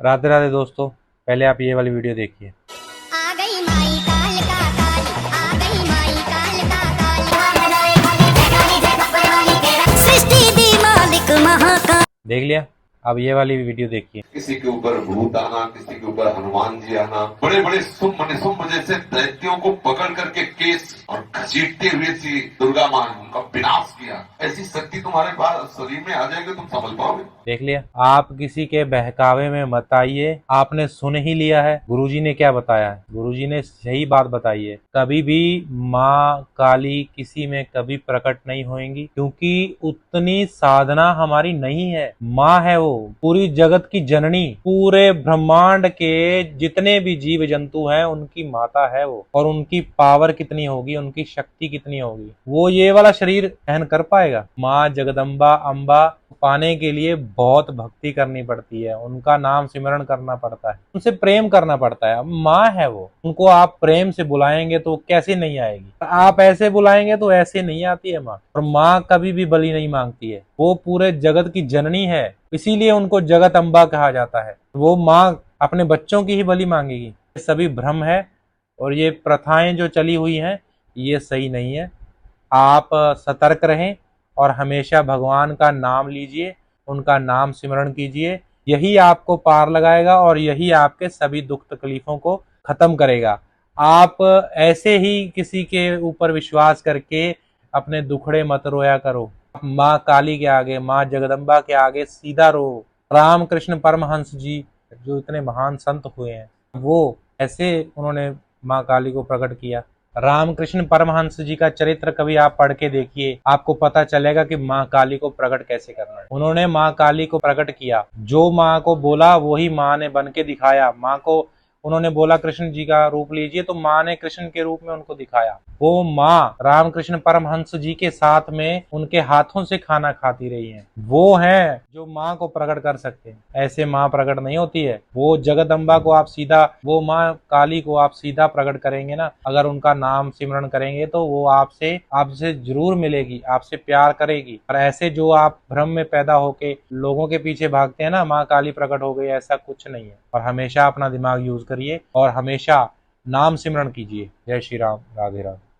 राधे राधे दोस्तों, पहले आप ये वाली वीडियो देखिए। आ गई माई काल का काल, आ गई माई काल का काल, सृष्टि दी मालिक महाकाल। देख लिया? अब ये वाली वीडियो देखिए। किसी के ऊपर भूत आना, किसी के ऊपर हनुमान जी आना, बड़े बड़े सुम्म जैसे दैत्यों को पकड़ करके केस और घसीटते हुए सी दुर्गा माँ ने उनका विनाश किया। ऐसी शक्ति तुम्हारे पास शरीर में आ जाएगी, तुम समझ पाओगे? देख लिया? आप किसी के बहकावे में मत आइए। आपने सुन ही लिया है गुरुजी ने क्या बताया है। गुरुजी ने सही बात बताई है। कभी भी माँ काली किसी में कभी प्रकट नहीं होंगी, क्योंकि उतनी साधना हमारी नहीं है। माँ है वो, पूरी जगत की जननी, पूरे ब्रह्मांड के जितने भी जीव जंतु हैं उनकी माता है वो। और उनकी पावर कितनी होगी, उनकी शक्ति कितनी होगी, वो ये वाला शरीर सहन कर पाएगा? माँ जगदम्बा अम्बा पाने के लिए बहुत भक्ति करनी पड़ती है, उनका नाम सिमरण करना पड़ता है, उनसे प्रेम करना पड़ता है। माँ है वो, उनको आप प्रेम से बुलाएंगे तो कैसे नहीं आएगी, आप ऐसे बुलाएंगे तो ऐसे नहीं आती है माँ। और माँ कभी भी बलि नहीं मांगती है, वो पूरे जगत की जननी है, इसीलिए उनको जगत अम्बा कहा जाता है। वो माँ अपने बच्चों की ही बलि मांगेगी। ये सभी भ्रम है और ये प्रथाएं जो चली हुई हैं ये सही नहीं है। आप सतर्क रहें और हमेशा भगवान का नाम लीजिए, उनका नाम सिमरण कीजिए। यही आपको पार लगाएगा और यही आपके सभी दुख तकलीफों को खत्म करेगा। आप ऐसे ही किसी के ऊपर विश्वास करके अपने दुखड़े मत रोया करो। माँ काली के आगे, माँ जगदम्बा के आगे सीधा रो। रामकृष्ण परमहंस जी जो इतने महान संत हुए हैं, वो ऐसे उन्होंने माँ काली को प्रकट किया। रामकृष्ण परमहंस जी का चरित्र कभी आप पढ़ के देखिए, आपको पता चलेगा कि माँ काली को प्रकट कैसे करना है। उन्होंने माँ काली को प्रकट किया, जो माँ को बोला वही माँ ने बन के दिखाया। माँ को उन्होंने बोला कृष्ण जी का रूप लीजिए, तो माँ ने कृष्ण के रूप में उनको दिखाया। वो माँ रामकृष्ण परमहंस जी के साथ में उनके हाथों से खाना खाती रही है। वो है जो माँ को प्रकट कर सकते हैं, ऐसे माँ प्रकट नहीं होती है। वो जगदम्बा को आप सीधा, वो माँ काली को आप सीधा प्रकट करेंगे ना, अगर उनका नाम सिमरण करेंगे तो वो आपसे आपसे जरूर मिलेगी, आपसे प्यार करेगी। और ऐसे जो आप भ्रम में पैदा होके लोगों के पीछे भागते हैं ना, माँ काली प्रकट हो गई, ऐसा कुछ नहीं है। और हमेशा अपना दिमाग यूज करिए और हमेशा नाम सिमरण कीजिए। जय श्री राम, राधे राधे।